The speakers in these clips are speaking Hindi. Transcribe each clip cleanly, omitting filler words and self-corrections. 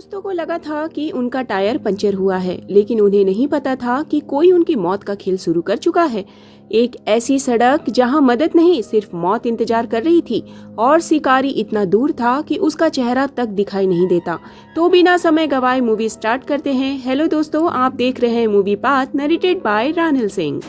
दोस्तों को लगा था कि उनका टायर पंचर हुआ है, लेकिन उन्हें नहीं पता था कि कोई उनकी मौत का खेल शुरू कर चुका है। एक ऐसी सड़क जहां मदद नहीं सिर्फ मौत इंतजार कर रही थी और शिकारी इतना दूर था कि उसका चेहरा तक दिखाई नहीं देता। तो बिना समय गवाए मूवी स्टार्ट करते हैं। हेलो दोस्तों, आप देख रहे हैं movie path, narrated by Ranil Singh.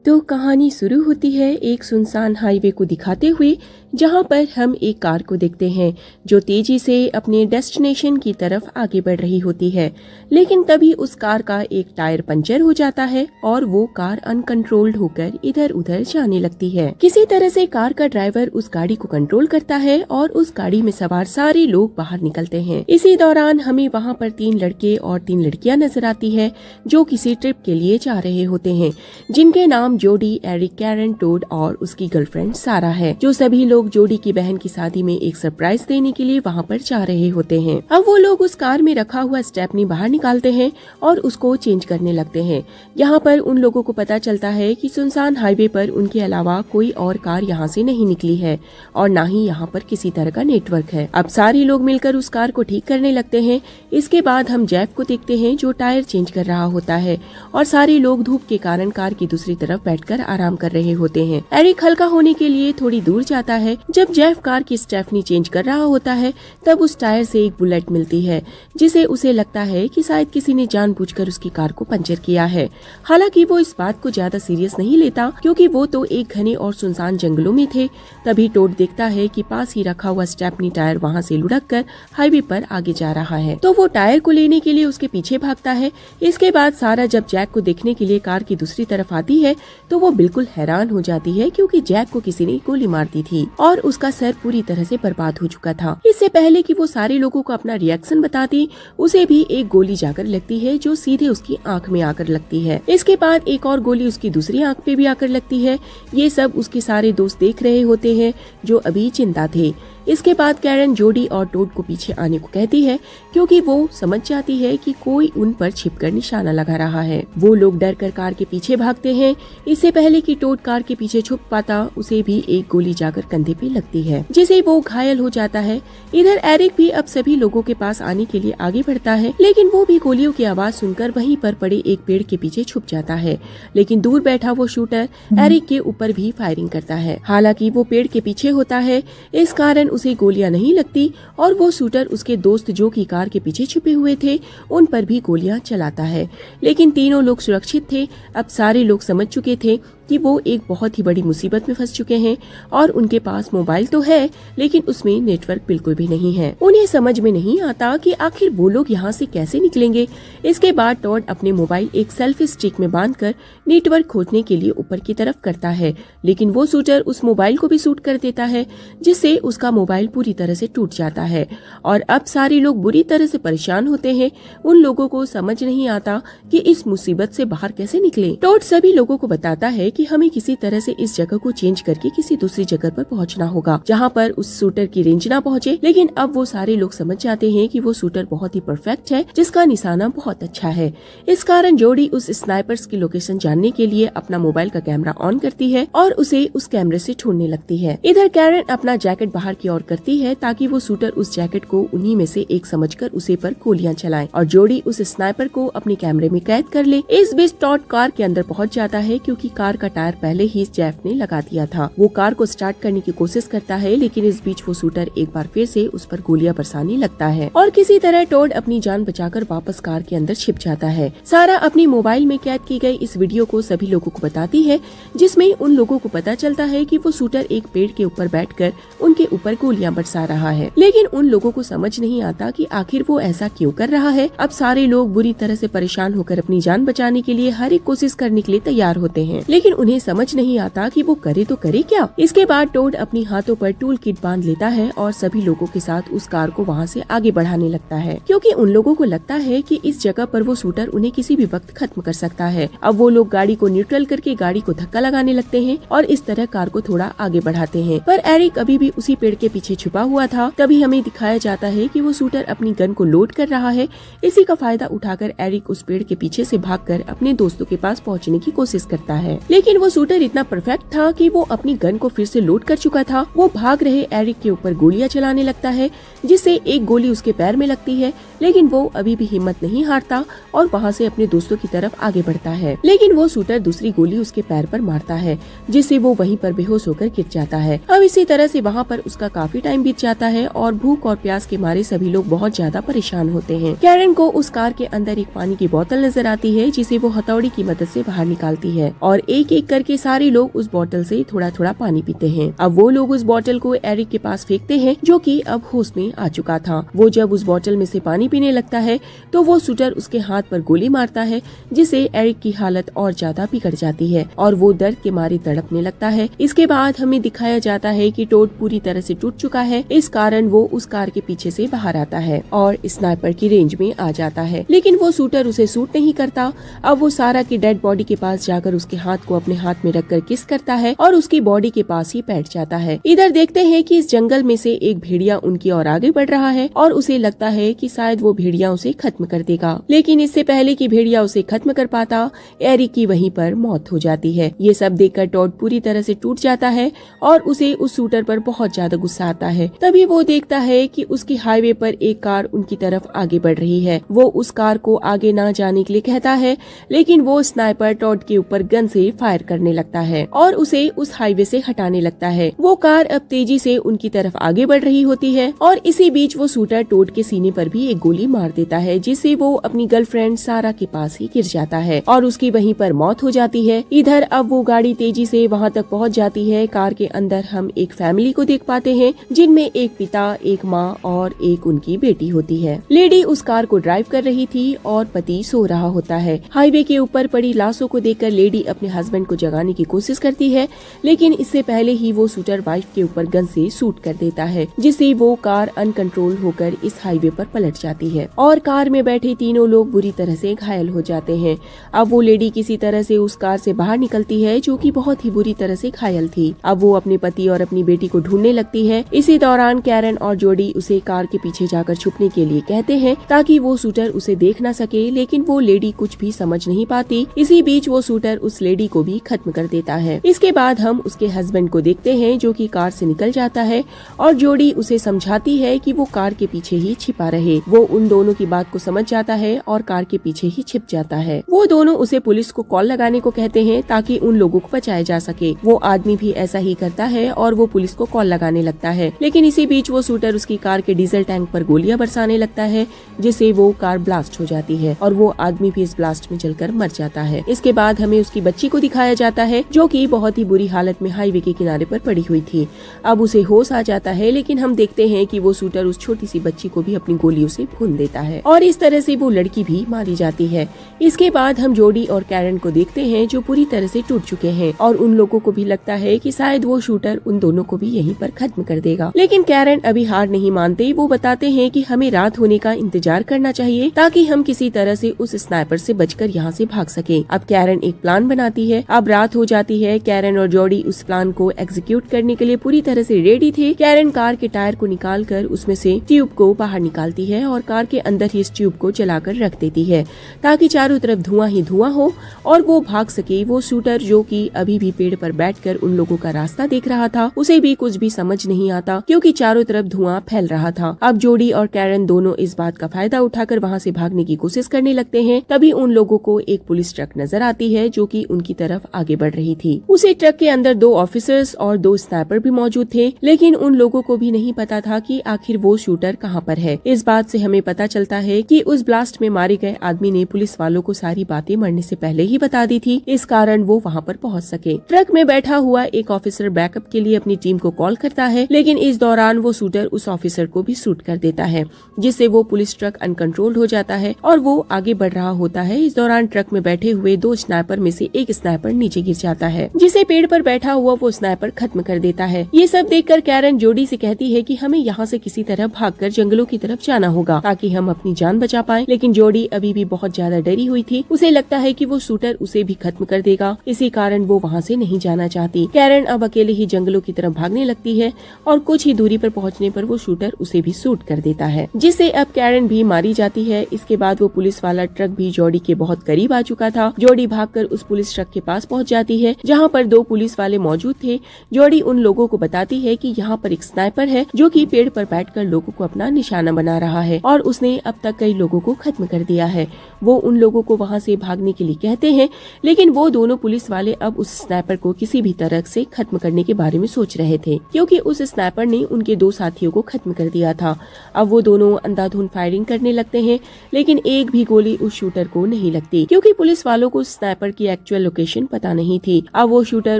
तो कहानी शुरू होती है एक सुनसान हाईवे को दिखाते हुए, जहां पर हम एक कार को देखते हैं जो तेजी से अपने डेस्टिनेशन की तरफ आगे बढ़ रही होती है। लेकिन तभी उस कार का एक टायर पंचर हो जाता है और वो कार अनकंट्रोल्ड होकर इधर उधर जाने लगती है। किसी तरह से कार का ड्राइवर उस गाड़ी को कंट्रोल करता है और उस गाड़ी में सवार सारे लोग बाहर निकलते हैं। इसी दौरान हमें वहाँ पर 3 लड़के और 3 लड़कियां नजर आती है जो किसी ट्रिप के लिए जा रहे होते हैं, जिनके नाम जोडी, एरिक, कैरन, टोड और उसकी गर्लफ्रेंड सारा है। जो सभी लोग जोडी की बहन की शादी में एक सरप्राइज देने के लिए वहाँ पर जा रहे होते हैं। अब वो लोग उस कार में रखा हुआ स्टेपनी बाहर निकालते हैं और उसको चेंज करने लगते हैं। यहाँ पर उन लोगों को पता चलता है कि सुनसान हाईवे पर उनके अलावा कोई और कार यहाँ से नहीं निकली है और न ही यहाँ पर किसी तरह का नेटवर्क है। अब सारे लोग मिलकर उस कार को ठीक करने लगते हैं। इसके बाद हम जेफ को देखते हैं जो टायर चेंज कर रहा होता है और सारे लोग धूप के कारण कार की दूसरी तरफ बैठकर आराम कर रहे होते हैं। एरिक हल्का होने के लिए थोड़ी दूर जाता है। जब जेफ कार की स्टेफनी चेंज कर रहा होता है तब उस टायर से एक बुलेट मिलती है, जिसे उसे लगता है कि शायद किसी ने जानबूझकर उसकी कार को पंचर किया है। हालांकि वो इस बात को ज्यादा सीरियस नहीं लेता, क्योंकि वो तो एक घने और सुनसान जंगलों में थे। तभी टोड देखता है कि पास ही रखा हुआ स्टेफनी टायर वहाँ से लुढ़क कर हाईवे पर आगे जा रहा है, तो वो टायर को लेने के लिए उसके पीछे भागता है। इसके बाद सारा जब जैक को देखने के लिए कार की दूसरी तरफ आती है तो वो बिल्कुल हैरान हो जाती है, क्योंकि जैक को किसी ने गोली मार दी थी और उसका सर पूरी तरह से बर्बाद हो चुका था। इससे पहले कि वो सारे लोगों को अपना रिएक्शन बताती, उसे भी एक गोली जाकर लगती है जो सीधे उसकी आंख में आकर लगती है। इसके बाद एक और गोली उसकी दूसरी आंख पे भी आकर लगती है। ये सब उसके सारे दोस्त देख रहे होते हैं जो अभी जिंदा थे। इसके बाद कैरन जोडी और टोड को पीछे आने को कहती है, क्योंकि वो समझ जाती है कि कोई उन पर छिपकर निशाना लगा रहा है। वो लोग डर कर कार के पीछे भागते हैं। इससे पहले कि टोड कार के पीछे छुप पाता, उसे भी एक गोली जाकर कंधे पे लगती है, जिसे वो घायल हो जाता है। इधर एरिक भी अब सभी लोगों के पास आने के लिए आगे बढ़ता है, लेकिन वो भी गोलियों की आवाज सुनकर वहीं पर पड़े एक पेड़ के पीछे छुप जाता है। लेकिन दूर बैठा वो शूटर एरिक के ऊपर भी फायरिंग करता है। हालांकि वो पेड़ के पीछे होता है, इस कारण उसे गोलियां नहीं लगती और वो शूटर उसके दोस्त जो कि कार के पीछे छुपे हुए थे उन पर भी गोलियां चलाता है। लेकिन तीनों लोग सुरक्षित थे। अब सारे लोग समझ चुके थे कि वो एक बहुत ही बड़ी मुसीबत में फंस चुके हैं और उनके पास मोबाइल तो है, लेकिन उसमें नेटवर्क बिल्कुल भी नहीं है। उन्हें समझ में नहीं आता कि आखिर वो लोग यहाँ से कैसे निकलेंगे। इसके बाद टॉड अपने मोबाइल एक सेल्फी स्टिक में बांधकर नेटवर्क खोजने के लिए ऊपर की तरफ करता है, लेकिन वो शूटर उस मोबाइल को भी शूट कर देता है, जिससे उसका मोबाइल पूरी तरह से टूट जाता है। और अब सारे लोग बुरी तरह से परेशान होते हैं। उन लोगों को समझ नहीं आता कि इस मुसीबत से बाहर कैसे निकले। टॉड सभी लोगों को बताता है कि हमें किसी तरह से इस जगह को चेंज करके किसी दूसरी जगह पर पहुंचना होगा, जहां पर उस शूटर की रेंज ना पहुंचे। लेकिन अब वो सारे लोग समझ जाते हैं कि वो शूटर बहुत ही परफेक्ट है, जिसका निशाना बहुत अच्छा है। इस कारण जोडी उस स्नाइपर्स की लोकेशन जानने के लिए अपना मोबाइल का कैमरा ऑन करती है और उसे उस कैमरे से ढूंढने लगती है। इधर कैरन अपना जैकेट बाहर की ओर करती है ताकि वो शूटर उस जैकेट को उन्हीं में से एक समझकर उसे पर गोलियां चलाए और जोडी उस स्नाइपर को अपने कैमरे में कैद कर ले। इस बीच टॉड कार के अंदर पहुंच जाता है, क्योंकि कार का टायर पहले ही जेफ ने लगा दिया था। वो कार को स्टार्ट करने की कोशिश करता है, लेकिन इस बीच वो शूटर एक बार फिर से उस पर गोलियां बरसाने लगता है और किसी तरह टोड अपनी जान बचाकर वापस कार के अंदर छिप जाता है। सारा अपनी मोबाइल में कैद की गई इस वीडियो को सभी लोगों को बताती है, जिसमें उन लोगों को पता चलता है कि वो शूटर एक पेड़ के ऊपर बैठकर उनके ऊपर गोलियां बरसा रहा है। लेकिन उन लोगों को समझ नहीं आता कि आखिर वो ऐसा क्यों कर रहा है। अब सारे लोग बुरी तरह से परेशान होकर अपनी जान बचाने के लिए हर एक कोशिश करने के लिए तैयार होते हैं, लेकिन उन्हें समझ नहीं आता कि वो करे तो करे क्या। इसके बाद टोड अपनी हाथों पर टूल किट बांध लेता है और सभी लोगों के साथ उस कार को वहाँ से आगे बढ़ाने लगता है, क्योंकि उन लोगों को लगता है कि इस जगह पर वो शूटर उन्हें किसी भी वक्त खत्म कर सकता है। अब वो लोग गाड़ी को न्यूट्रल करके गाड़ी को धक्का लगाने लगते हैं और इस तरह कार को थोड़ा आगे बढ़ाते हैं। पर एरिक अभी भी उसी पेड़ के पीछे छुपा हुआ था। तभी हमें दिखाया जाता है कि वो शूटर अपनी गन को लोड कर रहा है। इसी का फायदा उठाकर एरिक उस पेड़ के पीछे से भागकर अपने दोस्तों के पास पहुंचने की कोशिश करता है, लेकिन लेकिन वो शूटर इतना परफेक्ट था कि वो अपनी गन को फिर से लोड कर चुका था। वो भाग रहे एरिक के ऊपर गोलियां चलाने लगता है, जिससे एक गोली उसके पैर में लगती है, लेकिन वो अभी भी हिम्मत नहीं हारता और वहाँ से अपने दोस्तों की तरफ आगे बढ़ता है। लेकिन वो शूटर दूसरी गोली उसके पैर पर मारता है, जिससे वो वहीं पर बेहोश होकर गिर जाता है। अब इसी तरह से वहाँ पर उसका काफी टाइम बीत जाता है और भूख और प्यास के मारे सभी लोग बहुत ज्यादा परेशान होते हैं। कैरन को उस कार के अंदर एक पानी की बोतल नजर आती है, जिसे वो हथौड़ी की मदद से बाहर निकालती है और एक एक करके सारे लोग उस बोतल से थोड़ा थोड़ा पानी पीते हैं। अब वो लोग उस बोतल को एरिक के पास फेंकते हैं, जो कि अब होश में आ चुका था। वो जब उस बोतल में से पानी पीने लगता है तो वो शूटर उसके हाथ पर गोली मारता है, जिससे एरिक की हालत और ज्यादा बिगड़ जाती है और वो दर्द के मारे तड़पने लगता है। इसके बाद हमें दिखाया जाता है कि टोड पूरी तरह से टूट चुका है, इस कारण वो उस कार के पीछे से बाहर आता है और स्नाइपर की रेंज में आ जाता है, लेकिन वो शूटर उसे शूट नहीं करता। अब वो सारा की डेड बॉडी के पास जाकर उसके हाथ को अपने हाथ में रखकर किस करता है और उसकी बॉडी के पास ही बैठ जाता है। इधर देखते हैं कि इस जंगल में से एक भेड़िया उनकी ओर आगे बढ़ रहा है और उसे लगता है कि शायद वो भेड़िया उसे खत्म कर देगा, लेकिन इससे पहले कि भेड़िया उसे खत्म कर पाता, एरिक की वहीं पर मौत हो जाती है। ये सब देखकर टॉड पूरी तरह से टूट जाता है और उसे उस शूटर पर बहुत ज्यादा गुस्सा आता है। तभी वो देखता है कि उसकी हाईवे पर एक कार उनकी तरफ आगे बढ़ रही है। वो उस कार को आगे ना जाने के लिए कहता है, लेकिन वो स्नाइपर टॉड के ऊपर गन से फायर करने लगता है और उसे उस हाईवे से हटाने लगता है। वो कार अब तेजी से उनकी तरफ आगे बढ़ रही होती है और इसी बीच वो शूटर टॉड के सीने पर भी एक गोली मार देता है, जिससे वो अपनी गर्लफ्रेंड सारा के पास ही गिर जाता है और उसकी वहीं पर मौत हो जाती है। इधर अब वो गाड़ी तेजी से वहाँ तक पहुँच जाती है। कार के अंदर हम एक फैमिली को देख पाते हैं, जिनमें एक पिता, एक माँ और एक उनकी बेटी होती है। लेडी उस कार को ड्राइव कर रही थी और पति सो रहा होता है। हाईवे के ऊपर पड़ी लाशों को देखकर लेडी अपने हस्बैंड को जगाने की कोशिश करती है, लेकिन इससे पहले ही वो शूटर वाइफ के ऊपर गन से शूट कर देता है, जिससे वो कार अनकंट्रोल होकर इस हाईवे पर पलट जाती है और कार में बैठे तीनों लोग बुरी तरह से घायल हो जाते हैं। अब वो लेडी किसी तरह से उस कार से बाहर निकलती है, जो कि बहुत ही बुरी तरह से घायल थी। अब वो अपने पति और अपनी बेटी को ढूंढने लगती है। इसी दौरान कैरन और जोडी उसे कार के पीछे जाकर छुपने के लिए कहते हैं, ताकि वो शूटर उसे देख न सके, लेकिन वो लेडी कुछ भी समझ नहीं पाती। इसी बीच वो शूटर उस लेडी को भी खत्म कर देता है। इसके बाद हम उसके हस्बैंड को देखते हैं, जो कि कार से निकल जाता है और जोडी उसे समझाती है कि वो कार के पीछे ही छिपा रहे। वो उन दोनों की बात को समझ जाता है और कार के पीछे ही छिप जाता है। वो दोनों उसे पुलिस को कॉल लगाने को कहते हैं, ताकि उन लोगों को बचाया जा सके। वो आदमी भी ऐसा ही करता है और वो पुलिस को कॉल लगाने लगता है, लेकिन इसी बीच वो शूटर उसकी कार के डीजल टैंक पर गोलियां बरसाने लगता है, जिससे वो कार ब्लास्ट हो जाती है और वो आदमी भी इस ब्लास्ट में जलकर मर जाता है। इसके बाद हमें उसकी बच्ची को दिखाया जाता है, जो कि बहुत ही बुरी हालत में हाईवे के किनारे पर पड़ी हुई थी। अब उसे होश आ जाता है, लेकिन हम देखते हैं कि वो शूटर उस छोटी सी बच्ची को भी अपनी गोलियों से भून देता है और इस तरह से वो लड़की भी मारी जाती है। इसके बाद हम जोडी और कैरन को देखते हैं, जो पूरी तरह से टूट चुके हैं और उन लोगों को भी लगता है कि शायद वो शूटर उन दोनों को भी यहीं पर खत्म कर देगा। लेकिन कैरन अभी हार नहीं मानते। वो बताते हैं कि हमें रात होने का इंतजार करना चाहिए, ताकि हम किसी तरह से उस स्नाइपर से बचकर यहाँ से भाग सके। अब कैरन एक प्लान बनाती है। अब रात हो जाती है। कैरन और जोडी उस प्लान को एग्जीक्यूट करने के लिए पूरी तरह से रेडी थे। कैरन कार के टायर को निकालकर उसमें से ट्यूब को बाहर निकालती है और कार के अंदर ही इस ट्यूब को जलाकर रख देती है, ताकि चारों तरफ धुआं ही धुआं हो और वो भाग सके। वो शूटर, जो कि अभी भी पेड़ पर बैठकर उन लोगों का रास्ता देख रहा था, उसे भी कुछ भी समझ नहीं आता, क्योंकि चारों तरफ धुआं फैल रहा था। अब जोडी और कैरन दोनों इस बात का फायदा उठाकर वहाँ से भागने की कोशिश करने लगते हैं। तभी उन लोगों को एक पुलिस ट्रक नजर आती है, जो कि उनकी तरफ आगे बढ़ रही थी। उसी ट्रक के अंदर 2 ऑफिसर्स और 2 स्नाइपर भी मौजूद थे, लेकिन उन लोगों को भी नहीं पता था कि आखिर वो शूटर कहाँ पर है। इस बात से हमें पता चलता है कि उस ब्लास्ट में मारे गए आदमी ने पुलिस वालों को सारी बातें मरने से पहले ही बता दी थी, इस कारण वो वहाँ पर पहुँच सके। ट्रक में बैठा हुआ एक ऑफिसर बैकअप के लिए अपनी टीम को कॉल करता है, लेकिन इस दौरान वो शूटर उस ऑफिसर को भी शूट कर देता है, जिससे वो पुलिस ट्रक अनकंट्रोल्ड हो जाता है और वो आगे बढ़ रहा होता है। इस दौरान ट्रक में बैठे हुए 2 स्नाइपर में से एक स्नाइपर नीचे गिर जाता है, जिसे पेड़ पर बैठा हुआ वो स्नाइपर खत्म कर देता है। ये सब देखकर कैरन जोडी से कहती है कि हमें यहाँ से किसी तरह भागकर जंगलों की तरफ जाना होगा, ताकि हम अपनी जान बचा पाएं। लेकिन जोडी अभी भी बहुत ज्यादा डरी हुई थी। उसे लगता है कि वो शूटर उसे भी खत्म कर देगा, इसी कारण वो वहाँ से नहीं जाना चाहती। कैरन अब अकेले ही जंगलों की तरफ भागने लगती है और कुछ ही दूरी पर पहुँचने पर वो शूटर उसे भी शूट कर देता है, जिससे अब कैरन भी मारी जाती है। इसके बाद वो पुलिस वाला ट्रक भी जोडी के बहुत करीब आ चुका था। जोडी भागकर उस पुलिस ट्रक के पास पास पहुंच जाती है जहां पर 2 पुलिस वाले मौजूद थे। जोड़ी उन लोगों को बताती है कि यहाँ पर एक स्नाइपर है जो कि पेड़ पर बैठकर लोगों को अपना निशाना बना रहा है और उसने अब तक कई लोगों को खत्म कर दिया है। वो उन लोगों को वहाँ से भागने के लिए कहते हैं, लेकिन वो दोनों पुलिस वाले अब उस स्नाइपर को किसी भी तरह से खत्म करने के बारे में सोच रहे थे, क्योंकि उस स्नाइपर ने उनके 2 साथियों को खत्म कर दिया था। अब वो दोनों अंधाधुंध फायरिंग करने लगते हैं, लेकिन एक भी गोली उस शूटर को नहीं लगती, क्योंकि पुलिस वालों को स्नाइपर की एक्चुअल लोकेशन पता नहीं थी। अब वो शूटर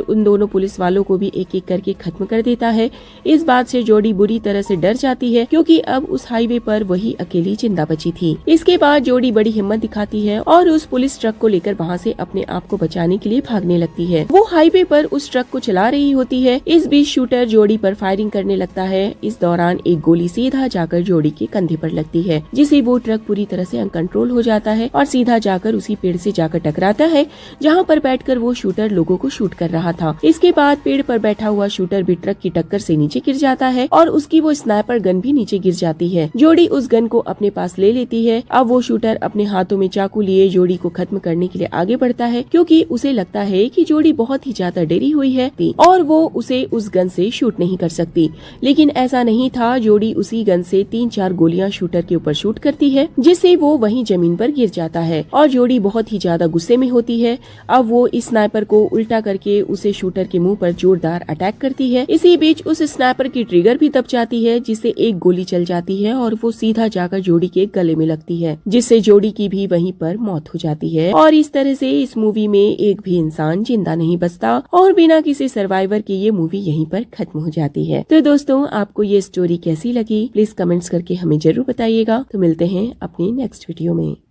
उन दोनों पुलिस वालों को भी एक एक करके खत्म कर देता है। इस बात से जोड़ी बुरी तरह से डर जाती है, क्योंकि अब उस हाईवे पर वही अकेली जिंदा बची थी। इसके बाद जोड़ी बड़ी हिम्मत दिखाती है और उस पुलिस ट्रक को लेकर वहाँ से अपने आप को बचाने के लिए भागने लगती है। वो हाईवे पर उस ट्रक को चला रही होती है। इस बीच शूटर जोड़ी पर फायरिंग करने लगता है। इस दौरान एक गोली सीधा जाकर जोड़ी के कंधे पर लगती है, जिसे वो ट्रक पूरी तरह से अनकंट्रोल हो जाता है और सीधा जाकर उसी पेड़ से जाकर टकराता है जहाँ पर बैठकर वो शूटर लोगों को शूट कर रहा था। इसके बाद पेड़ पर बैठा हुआ शूटर भी ट्रक की टक्कर से नीचे गिर जाता है और उसकी वो स्नाइपर गन भी नीचे गिर जाती है। जोड़ी उस गन को अपने पास ले लेती है। अब वो शूटर अपने हाथों में चाकू लिए जोड़ी को खत्म करने के लिए आगे बढ़ता है, क्योंकि उसे लगता है कि जोड़ी बहुत ही ज्यादा डरी हुई है और वो उसे उस गन से शूट नहीं कर सकती। लेकिन ऐसा नहीं था। जोड़ी उसी गन से 3-4 गोलियां शूटर के ऊपर शूट करती है, जिससे वो वहीं जमीन पर गिर जाता है और जोड़ी बहुत ही ज्यादा गुस्से में होती है। अब वो इस स्नाइपर को उल्टा करके उसे शूटर के मुंह पर जोरदार अटैक करती है। इसी बीच उस स्नाइपर की ट्रिगर भी दब जाती है, जिससे एक गोली चल जाती है और वो सीधा जाकर जोड़ी के गले में लगती है, जिससे जोड़ी की भी वहीं पर मौत हो जाती है। और इस तरह से इस मूवी में एक भी इंसान जिंदा नहीं बचता और बिना किसी सर्वाइवर के ये मूवी यहीं पर खत्म हो जाती है। तो दोस्तों, आपको ये स्टोरी कैसी लगी प्लीज कमेंट्स करके हमें जरूर बताइएगा। तो मिलते हैं अपनी नेक्स्ट वीडियो में।